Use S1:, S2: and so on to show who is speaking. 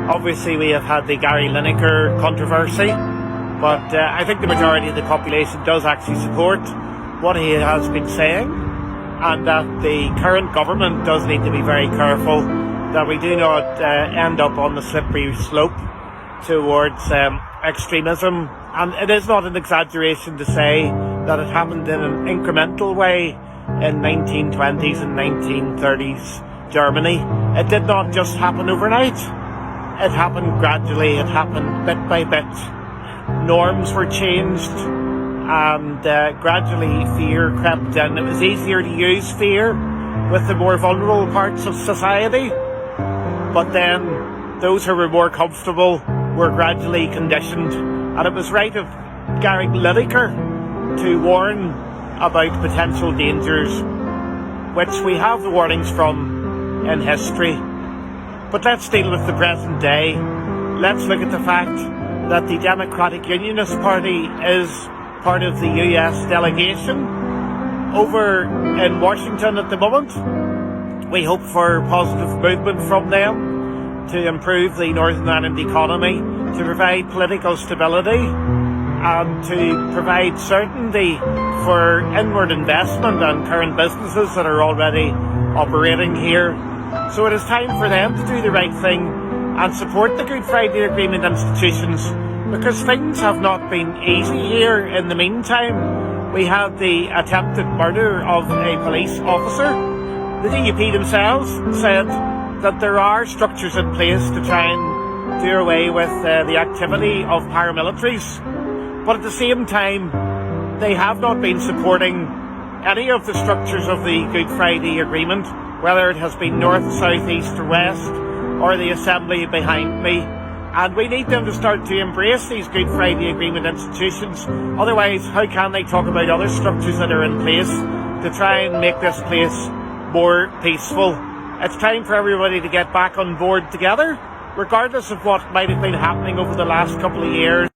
S1: Obviously we have had the Gary Lineker controversy, but I think the majority of the population does actually support what he has been saying, and that the current government does need to be very careful that we do not end up on the slippery slope towards extremism. And it is not an exaggeration to say that it happened in an incremental way in 1920s and 1930s Germany. It did not just happen overnight. It happened gradually, it happened bit by bit. Norms were changed, and gradually fear crept in. It was easier to use fear with the more vulnerable parts of society, but then those who were more comfortable were gradually conditioned. And it was right of Gary Lineker to warn about potential dangers, which we have the warnings from in history. But let's deal with the present day. Let's look at the fact that the Democratic Unionist Party is part of the US delegation over in Washington at the moment. We hope for positive movement from them to improve the Northern Ireland economy, to provide political stability, and to provide certainty for inward investment and current businesses that are already operating here. So it is time for them to do the right thing and support the Good Friday Agreement institutions, because things have not been easy here. In the meantime, we had the attempted murder of a police officer. The DUP themselves said that there are structures in place to try and do away with the activity of paramilitaries, but at the same time they have not been supporting any of the structures of the Good Friday Agreement, whether it has been north, south, east or west, or the assembly behind me. And we need them to start to embrace these Good Friday Agreement institutions. Otherwise, how can they talk about other structures that are in place to try and make this place more peaceful? It's time for everybody to get back on board together, regardless of what might have been happening over the last couple of years.